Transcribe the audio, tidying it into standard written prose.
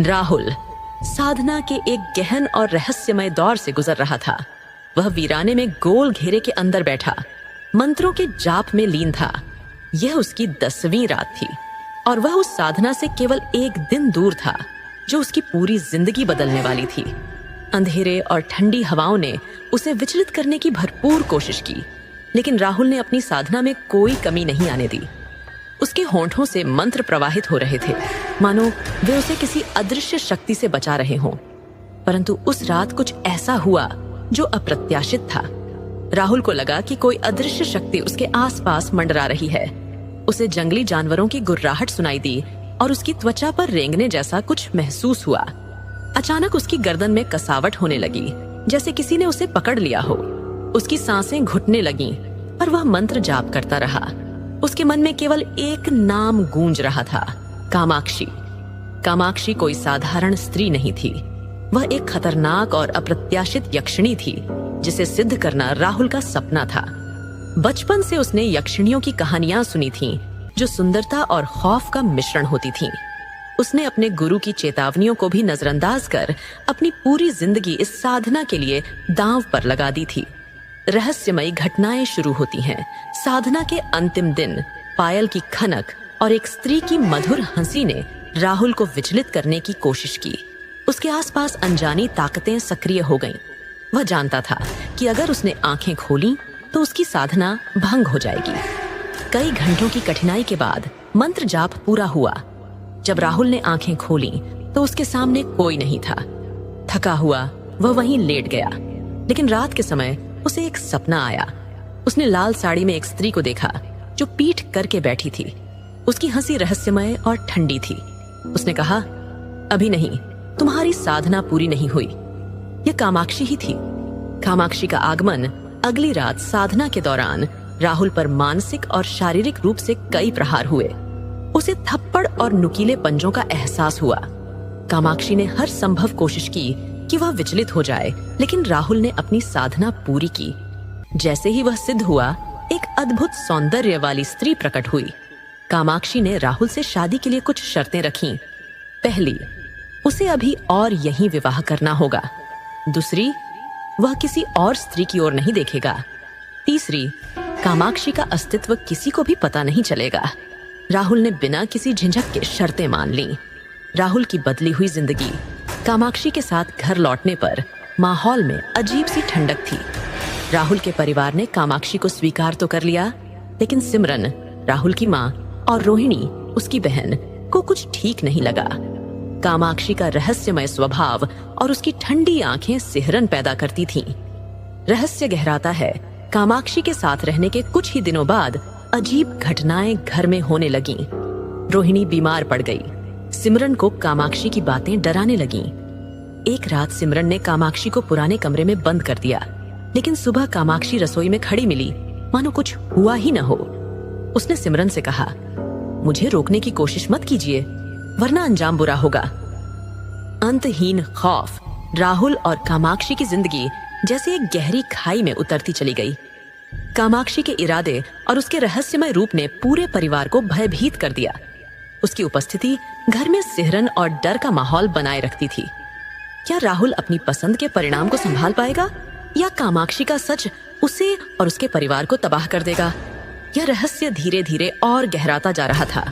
राहुल साधना के एक गहन और रहस्यमय दौर से गुजर रहा था। वह वीराने में गोल घेरे के अंदर बैठा मंत्रों के जाप में लीन था। यह उसकी 10वीं रात थी और वह उस साधना से केवल एक दिन दूर था जो उसकी पूरी जिंदगी बदलने वाली थी। अंधेरे और ठंडी हवाओं ने उसे विचलित करने की भरपूर कोशिश की, लेकिन राहुल ने अपनी साधना में कोई कमी नहीं आने दी। उसके होंठों से मंत्र प्रवाहित हो रहे थे, मानो वे उसे किसी अदृश्य शक्ति से बचा रहे हों। परंतु उस रात कुछ ऐसा हुआ जो अप्रत्याशित था। राहुल को लगा कि कोई अदृश्य शक्ति उसके आसपास मंडरा रही है। उसे जंगली जानवरों की गुर्राहट सुनाई दी और उसकी त्वचा पर रेंगने जैसा कुछ महसूस हुआ। अचानक उसकी गर्दन में कसावट होने लगी, जैसे किसी ने उसे पकड़ लिया हो। उसकी सांसें घुटने लगीं, पर वह मंत्र जाप करता रहा। उसके मन में केवल एक नाम गूंज रहा था, कामाक्षी। कामाक्षी कोई साधारण स्त्री नहीं थी। वह एक खतरनाक और अप्रत्याशित यक्षिणी थी, जिसे सिद्ध करना राहुल का सपना था। बचपन से उसने यक्षिणियों की कहानियां सुनी थीं, जो सुंदरता और खौफ का मिश्रण होती थीं। उसने अपने गुरु की चेतावनियों को भी नजरअंदाज कर अपनी पूरी जिंदगी इस साधना के लिए दांव पर लगा दी थी। रहस्यमयी घटनाएं शुरू होती हैं। साधना के अंतिम दिन पायल की खनक और एक स्त्री की मधुर हंसी ने राहुल को विचलित करने की कोशिश की। उसके आसपास अनजानी ताकतें सक्रिय हो गईं। वह जानता था कि अगर उसने आंखें खोली तो उसकी साधना भंग हो जाएगी। कई घंटों की कठिनाई के बाद मंत्र जाप पूरा हुआ। जब राहुल ने आंखें खोली तो उसके सामने कोई नहीं था। थका हुआ वह वहीं लेट गया, लेकिन रात के समय उसे एक सपना आया। उसने लाल साड़ी में एक स्त्री को देखा जो पीठ करके बैठी थी। उसकी हंसी रहस्यमय और ठंडी थी। उसने कहा, अभी नहीं, तुम्हारी साधना पूरी नहीं हुई। यह कामाक्षी ही थी। कामाक्षी का आगमन अगली रात साधना के दौरान राहुल पर मानसिक और शारीरिक रूप से कई प्रहार हुए। उसे थप्पड़ और नुकीले पंजों का एहसास हुआ। कामाक्षी ने हर संभव कोशिश की कि वह विचलित हो जाए, लेकिन राहुल ने अपनी साधना पूरी की। जैसे ही वह सिद्ध हुआ, एक अद्भुत सौंदर्य वाली स्त्री प्रकट हुई। कामाक्षी ने राहुल से शादी के लिए कुछ शर्तें रखीं। पहली, उसे अभी और यहीं विवाह करना होगा। दूसरी, वह किसी और स्त्री की ओर नहीं देखेगा। तीसरी, कामाक्षी का अस्तित्व किसी को भी पता नहीं चलेगा। राहुल ने बिना किसी झिझक के शर्तें मान लीं। राहुल की बदली हुई जिंदगी कामाक्षी के साथ घर लौटने पर माहौल में अजीब सी ठंडक थी। राहुल के परिवार ने कामाक्षी को स्वीकार तो कर लिया, लेकिन सिमरन, राहुल की माँ, और रोहिणी, उसकी बहन, को कुछ ठीक नहीं लगा। कामाक्षी का रहस्यमय स्वभाव और उसकी ठंडी आंखें सिहरन पैदा करती थीं। रहस्य गहराता है, कामाक्षी के साथ रहने के कुछ ही दिनों बाद अजीब घटनाएं घर में होने लगीं। रोहिणी बीमार पड़ गई। सिमरन को कामाक्षी की बातें डराने लगीं। एक रात सिमरन ने कामाक्षी को पुराने कमरे में बंद कर दिया, लेकिन सुबह कामाक्षी रसोई में खड़ी मिली, मानो कुछ हुआ ही न हो। उसने सिमरन से कहा, मुझे रोकने की कोशिश मत कीजिए, वरना अंजाम बुरा होगा। अंतहीन खौफ राहुल और कामाक्षी की जिंदगी जैसे एक गहरी खाई में उतरती चली गई। कामाक्षी के इरादे और उसके रहस्यमय रूप ने पूरे परिवार को भयभीत कर दिया। उसकी उपस्थिति घर में सिहरन और डर का माहौल बनाए रखती थी। क्या राहुल अपनी पसंद के परिणाम को संभाल पाएगा, या कामाक्षी का सच उसे और उसके परिवार को तबाह कर देगा? यह रहस्य धीरे धीरे और गहराता जा रहा था।